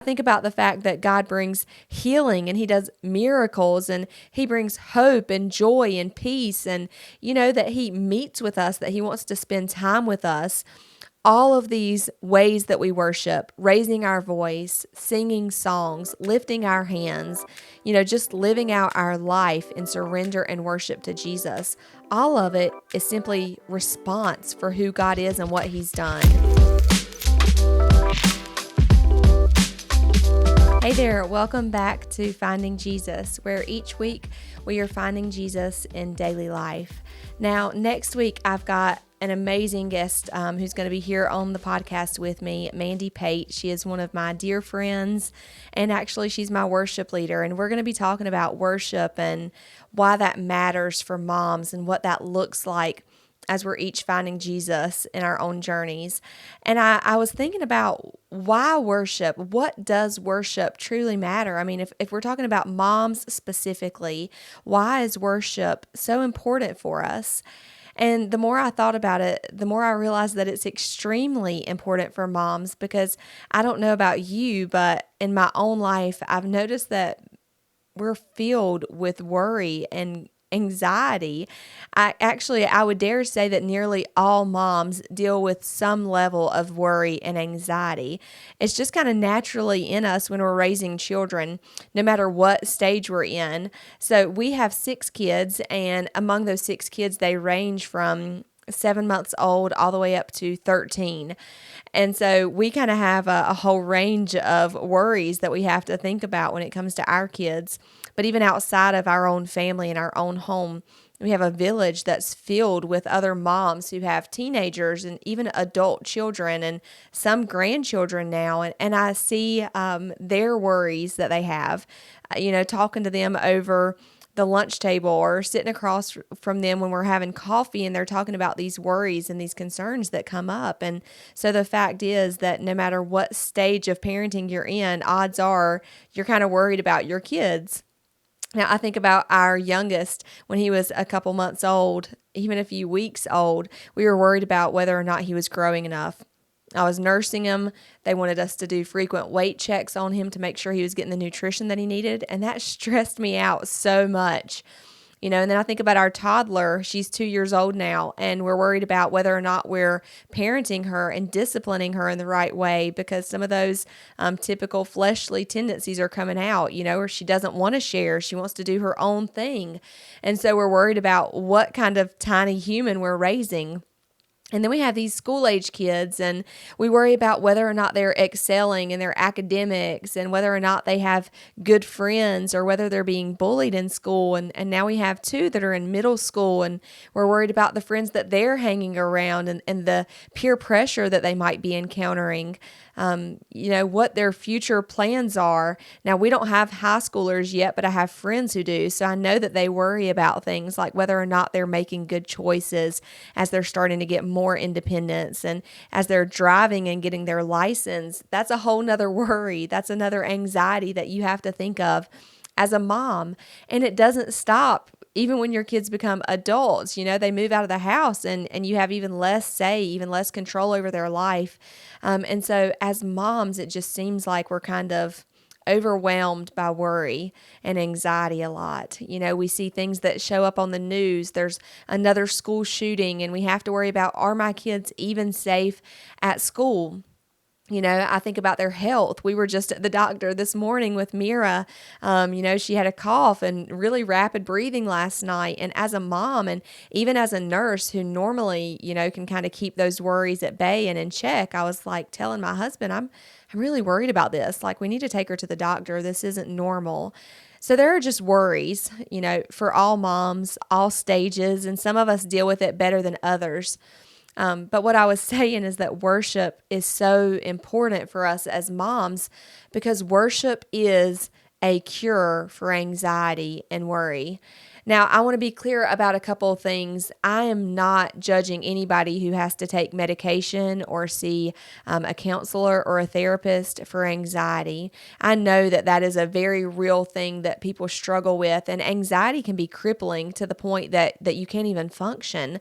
Think about the fact that God brings healing and he does miracles and he brings hope and joy and peace and that he meets with us, that he wants to spend time with us. All of these ways that we worship, raising our voice, singing songs, lifting our hands, just living out our life in surrender and worship to Jesus. All of it is simply response for who God is and what he's done. Hey there, welcome back to Finding Jesus, where each week we are finding Jesus in daily life. Now, next week I've got an amazing guest who's going to be here on the podcast with me, Mandy Pate. She is one of my dear friends, and actually she's my worship leader, and we're going to be talking about worship and why that matters for moms and what that looks like as we're each finding Jesus in our own journeys. And I was thinking about why worship? What does worship truly matter? I mean, if we're talking about moms specifically, why is worship so important for us? And the more I thought about it, the more I realized that it's extremely important for moms, because I don't know about you, but in my own life, I've noticed that we're filled with worry and anxiety. I would dare say that nearly all moms deal with some level of worry and anxiety. It's just kind of naturally in us when we're raising children, no matter what stage we're in. So we have 6 kids, and among those 6 kids, they range from 7 months old all the way up to 13. And so we kind of have a whole range of worries that we have to think about when it comes to our kids. But even outside of our own family and our own home, we have a village that's filled with other moms who have teenagers and even adult children and some grandchildren now. And I see their worries that they have, talking to them over the lunch table or sitting across from them when we're having coffee, and they're talking about these worries and these concerns that come up. And so the fact is that no matter what stage of parenting you're in, odds are you're kind of worried about your kids. Now, I think about our youngest when he was a couple months old, even a few weeks old. We were worried about whether or not he was growing enough. I was nursing him. They wanted us to do frequent weight checks on him to make sure he was getting the nutrition that he needed. And that stressed me out so much. And then I think about our toddler. She's 2 years old now, and we're worried about whether or not we're parenting her and disciplining her in the right way, because some of those typical fleshly tendencies are coming out, where she doesn't want to share. She wants to do her own thing. And so we're worried about what kind of tiny human we're raising. And then we have these school-age kids, and we worry about whether or not they're excelling in their academics and whether or not they have good friends or whether they're being bullied in school. And now we have 2 that are in middle school, and we're worried about the friends that they're hanging around and the peer pressure that they might be encountering, what their future plans are. Now, we don't have high schoolers yet, but I have friends who do. So I know that they worry about things like whether or not they're making good choices as they're starting to get more independence, and as they're driving and getting their license. That's a whole nother worry. That's another anxiety that you have to think of as a mom. And it doesn't stop even when your kids become adults. They move out of the house, and you have even less say, even less control over their life. And so as moms, it just seems like we're kind of overwhelmed by worry and anxiety a lot. We see things that show up on the news. There's another school shooting, and we have to worry about, are my kids even safe at school? I think about their health. We were just at the doctor this morning with Mira. She had a cough and really rapid breathing last night. And as a mom, and even as a nurse who normally, can kind of keep those worries at bay and in check, I was like telling my husband, I'm really worried about this. Like, we need to take her to the doctor. This isn't normal. So there are just worries, for all moms, all stages, and some of us deal with it better than others. But what I was saying is that worship is so important for us as moms, because worship is a cure for anxiety and worry. Now, I want to be clear about a couple of things. I am not judging anybody who has to take medication or see a counselor or a therapist for anxiety. I know that that is a very real thing that people struggle with, and anxiety can be crippling to the point that you can't even function.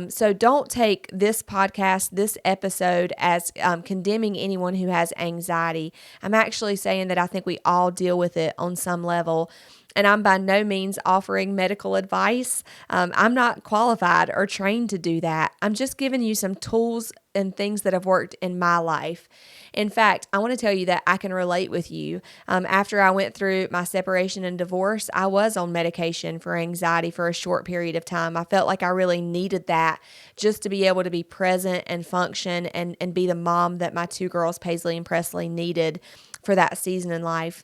So don't take this podcast, this episode, as condemning anyone who has anxiety. I'm actually saying that I think we all deal with it on some level. And I'm by no means offering medical advice. I'm not qualified or trained to do that. I'm just giving you some tools and things that have worked in my life. In fact, I want to tell you that I can relate with you. After I went through my separation and divorce, I was on medication for anxiety for a short period of time. I felt like I really needed that just to be able to be present and function and be the mom that my two girls, Paisley and Presley, needed for that season in life.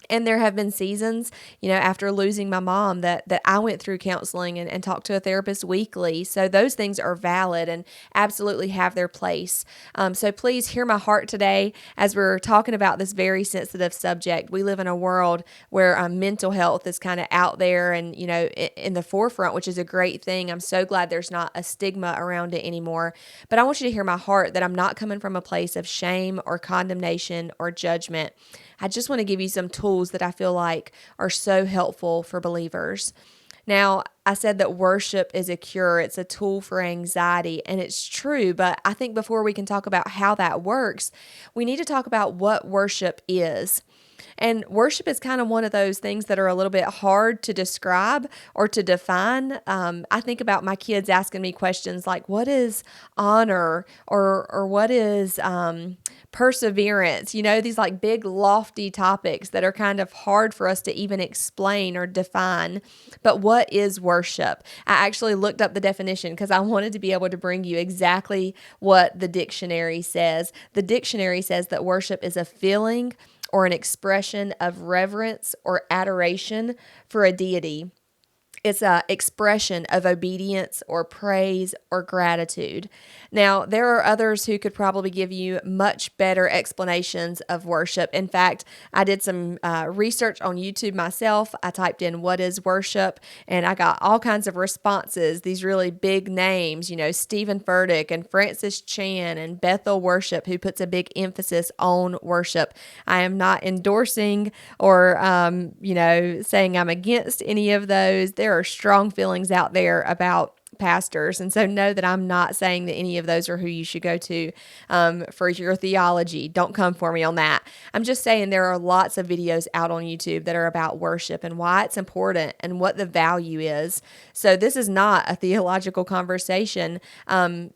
And there have been seasons, after losing my mom that I went through counseling and talked to a therapist weekly. So those things are valid and absolutely have their place. So please hear my heart today as we're talking about this very sensitive subject. We live in a world where mental health is kind of out there and, in the forefront, which is a great thing. I'm so glad there's not a stigma around it anymore. But I want you to hear my heart that I'm not coming from a place of shame or condemnation or judgment. I just want to give you some tools that I feel like are so helpful for believers. Now, I said that worship is a cure. It's a tool for anxiety, and it's true. But I think before we can talk about how that works, we need to talk about what worship is. And worship is kind of one of those things that are a little bit hard to describe or to define. I think about my kids asking me questions like, what is honor or what is perseverance? These like big lofty topics that are kind of hard for us to even explain or define. But what is worship? I actually looked up the definition because I wanted to be able to bring you exactly what the dictionary says. The dictionary says that worship is a feeling or an expression of reverence or adoration for a deity. It's an expression of obedience or praise or gratitude. Now, there are others who could probably give you much better explanations of worship. In fact, I did some research on YouTube myself. I typed in what is worship, and I got all kinds of responses. These really big names, Stephen Furtick and Francis Chan and Bethel Worship, who puts a big emphasis on worship. I am not endorsing or, saying I'm against any of those. There are strong feelings out there about pastors. And so know that I'm not saying that any of those are who you should go to for your theology. Don't come for me on that. I'm just saying there are lots of videos out on YouTube that are about worship and why it's important and what the value is. So this is not a theological conversation. I'm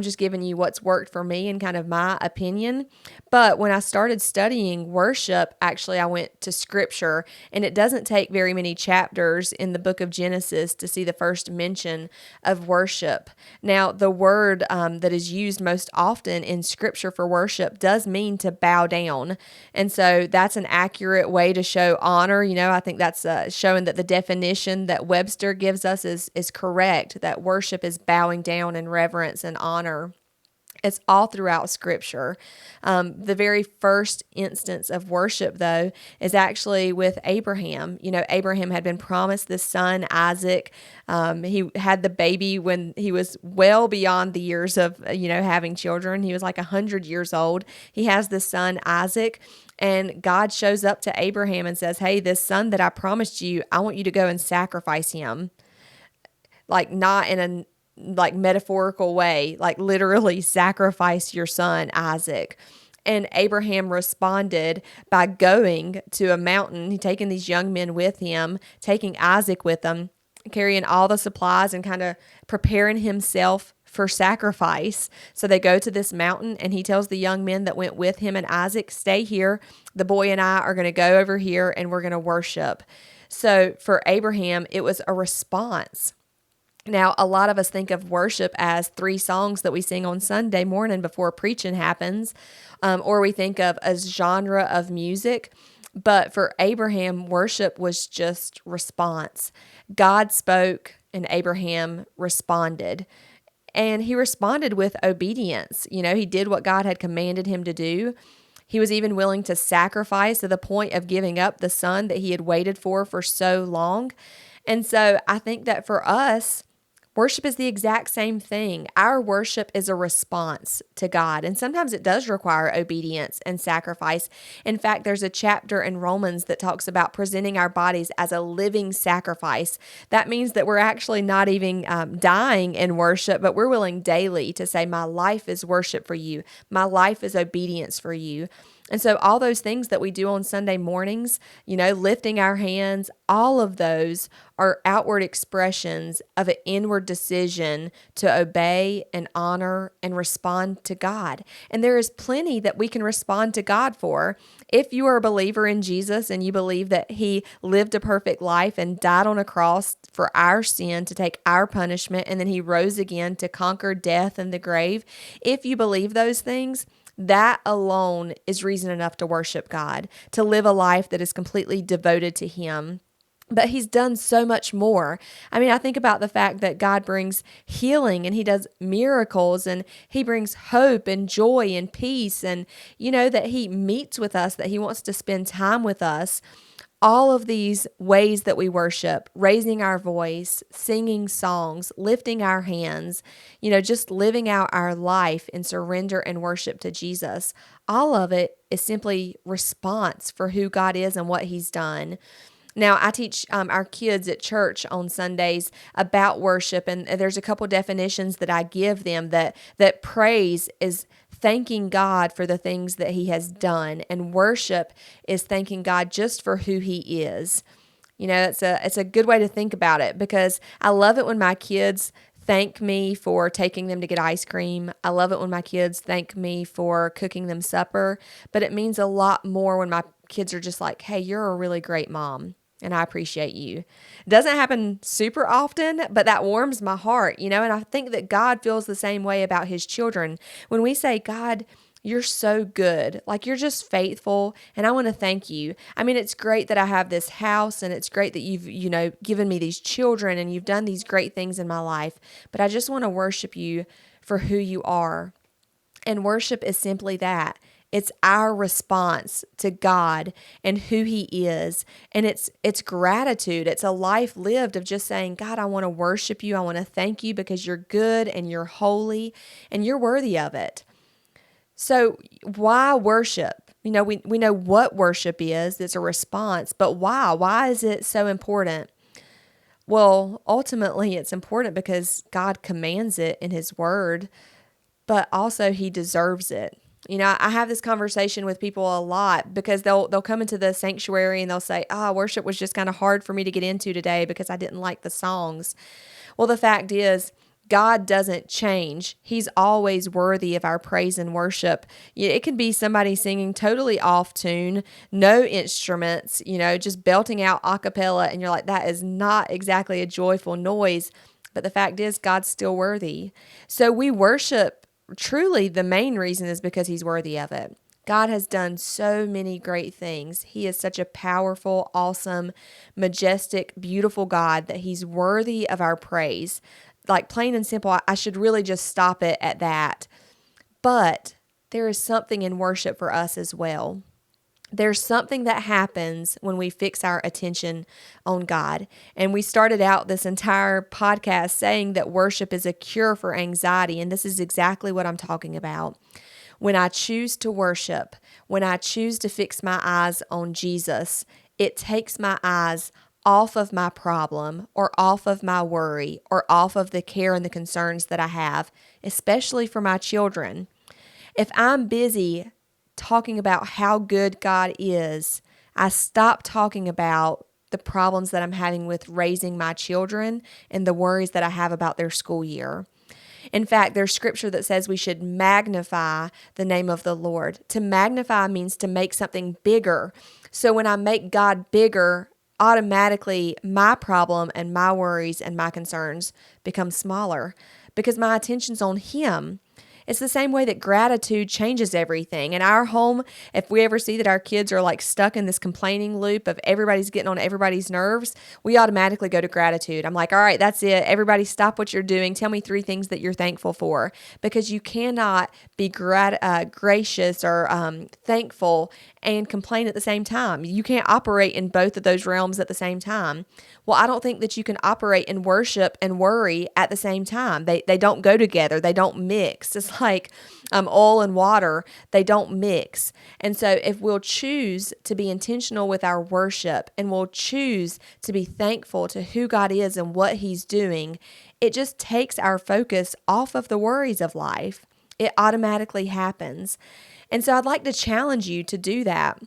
just giving you what's worked for me and kind of my opinion. But when I started studying worship, actually I went to scripture, and it doesn't take very many chapters in the book of Genesis to see the first mention of worship. Now, the word that is used most often in scripture for worship does mean to bow down. And so that's an accurate way to show honor. I think that's showing that the definition that Webster gives us is correct, that worship is bowing down in reverence and honor. It's all throughout Scripture. The very first instance of worship, though, is actually with Abraham. Abraham had been promised this son, Isaac. He had the baby when he was well beyond the years of, having children. He was like 100 years old. He has this son, Isaac. And God shows up to Abraham and says, hey, this son that I promised you, I want you to go and sacrifice him. Like not in a metaphorical way, like literally sacrifice your son, Isaac. And Abraham responded by going to a mountain, taking these young men with him, taking Isaac with them, carrying all the supplies and kind of preparing himself for sacrifice. So they go to this mountain, and he tells the young men that went with him and Isaac, stay here. The boy and I are going to go over here and we're going to worship. So for Abraham, it was a response. Now, a lot of us think of worship as 3 songs that we sing on Sunday morning before preaching happens, or we think of a genre of music. But for Abraham, worship was just response. God spoke and Abraham responded. And he responded with obedience. He did what God had commanded him to do. He was even willing to sacrifice to the point of giving up the son that he had waited for so long. And so I think that for us, worship is the exact same thing. Our worship is a response to God, and sometimes it does require obedience and sacrifice. In fact, there's a chapter in Romans that talks about presenting our bodies as a living sacrifice. That means that we're actually not even dying in worship, but we're willing daily to say, my life is worship for you. My life is obedience for you. And so all those things that we do on Sunday mornings, lifting our hands, all of those are outward expressions of an inward decision to obey and honor and respond to God. And there is plenty that we can respond to God for. If you are a believer in Jesus and you believe that He lived a perfect life and died on a cross for our sin to take our punishment, and then He rose again to conquer death and the grave, if you believe those things, that alone is reason enough to worship God, to live a life that is completely devoted to Him. But He's done so much more. I mean, I think about the fact that God brings healing and He does miracles and He brings hope and joy and peace, and, that He meets with us, that He wants to spend time with us. All of these ways that we worship, raising our voice, singing songs, lifting our hands, just living out our life in surrender and worship to Jesus, all of it is simply response for who God is and what He's done. Now, I teach our kids at church on Sundays about worship, and there's a couple definitions that I give them that praise is thanking God for the things that He has done, and worship is thanking God just for who He is. It's a good way to think about it, because I love it when my kids thank me for taking them to get ice cream. I love it when my kids thank me for cooking them supper, but it means a lot more when my kids are just like, hey, you're a really great mom, and I appreciate you. It doesn't happen super often, but that warms my heart, and I think that God feels the same way about His children. When we say, God, you're so good, like you're just faithful, and I want to thank you. I mean, it's great that I have this house, and it's great that you've, given me these children, and you've done these great things in my life, but I just want to worship you for who you are. And worship is simply that. It's our response to God and who He is. And it's gratitude. It's a life lived of just saying, God, I want to worship you. I want to thank you because you're good and you're holy and you're worthy of it. So why worship? We know what worship is. It's a response, but why? Why is it so important? Well, ultimately it's important because God commands it in His word, but also He deserves it. I have this conversation with people a lot because they'll come into the sanctuary and they'll say, worship was just kind of hard for me to get into today because I didn't like the songs. Well, the fact is, God doesn't change. He's always worthy of our praise and worship. It can be somebody singing totally off tune, no instruments, just belting out a cappella, and you're like, that is not exactly a joyful noise. But the fact is, God's still worthy. So we worship. Truly, the main reason is because He's worthy of it. God has done so many great things. He is such a powerful, awesome, majestic, beautiful God that He's worthy of our praise. Like, plain and simple, I should really just stop it at that. But there is something in worship for us as well. There's something that happens when we fix our attention on God. And we started out this entire podcast saying that worship is a cure for anxiety. And this is exactly what I'm talking about. When I choose to worship, when I choose to fix my eyes on Jesus, it takes my eyes off of my problem or off of my worry or off of the care and the concerns that I have, especially for my children. If I'm busy talking about how good God is, I stop talking about the problems that I'm having with raising my children and the worries that I have about their school year. In fact, there's scripture that says we should magnify the name of the Lord. To magnify means to make something bigger. So when I make God bigger, automatically my problem and my worries and my concerns become smaller because my attention's on Him. It's the same way that gratitude changes everything. In our home, if we ever see that our kids are like stuck in this complaining loop of everybody's getting on everybody's nerves, we automatically go to gratitude. I'm like, all right, that's it. Everybody stop what you're doing. Tell me 3 things that you're thankful for, because you cannot be gracious or thankful and complain at the same time. You can't operate in both of those realms at the same time. Well, I don't think that you can operate in worship and worry at the same time. They don't go together. They don't mix. It's like oil and water. They don't mix. And so if we'll choose to be intentional with our worship and we'll choose to be thankful to who God is and what He's doing, it just takes our focus off of the worries of life. It automatically happens. And so I'd like to challenge you to do that.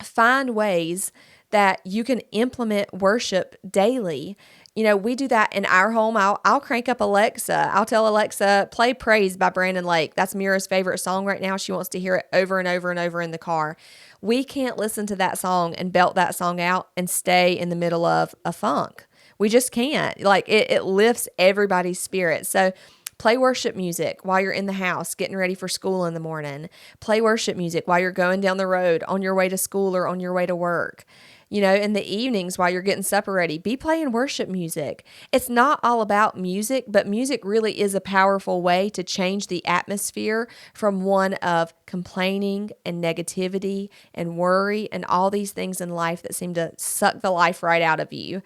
Find ways that you can implement worship daily. You know, we do that in our home. I'll crank up Alexa. I'll tell Alexa, play Praise by Brandon Lake. That's Mira's favorite song right now. She wants to hear it over and over and over in the car. We can't listen to that song and belt that song out and stay in the middle of a funk. We just can't. Like it lifts everybody's spirit. So play worship music while you're in the house, getting ready for school in the morning. Play worship music while you're going down the road on your way to school or on your way to work. You know, in the evenings while you're getting supper ready, be playing worship music. It's not all about music, but music really is a powerful way to change the atmosphere from one of complaining and negativity and worry and all these things in life that seem to suck the life right out of you.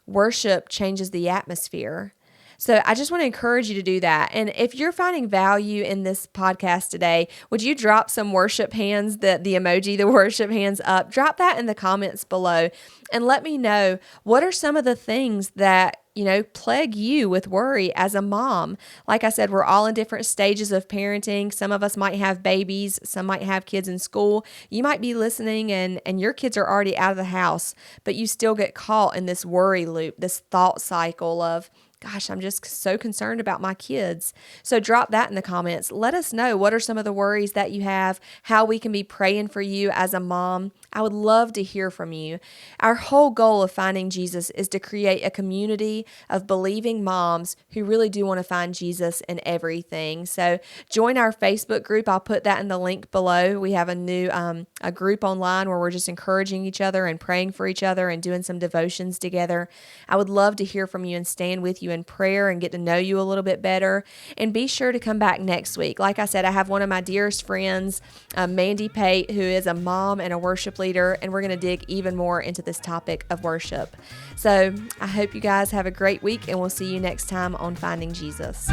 Worship changes the atmosphere. So I just want to encourage you to do that. And if you're finding value in this podcast today, would you drop some worship hands, the emoji, the worship hands up? Drop that in the comments below and let me know, what are some of the things that, you know, plague you with worry as a mom? Like I said, we're all in different stages of parenting. Some of us might have babies. Some might have kids in school. You might be listening and your kids are already out of the house, but you still get caught in this worry loop, this thought cycle of, gosh, I'm just so concerned about my kids. So drop that in the comments. Let us know, what are some of the worries that you have, how we can be praying for you as a mom. I would love to hear from you. Our whole goal of Finding Jesus is to create a community of believing moms who really do want to find Jesus in everything. So join our Facebook group. I'll put that in the link below. We have a new a group online where we're just encouraging each other and praying for each other and doing some devotions together. I would love to hear from you and stand with you in prayer and get to know you a little bit better. And be sure to come back next week. Like I said, I have one of my dearest friends, Mandy Pate, who is a mom and a worship leader, and we're going to dig even more into this topic of worship. So I hope you guys have a great week, and we'll see you next time on Finding Jesus.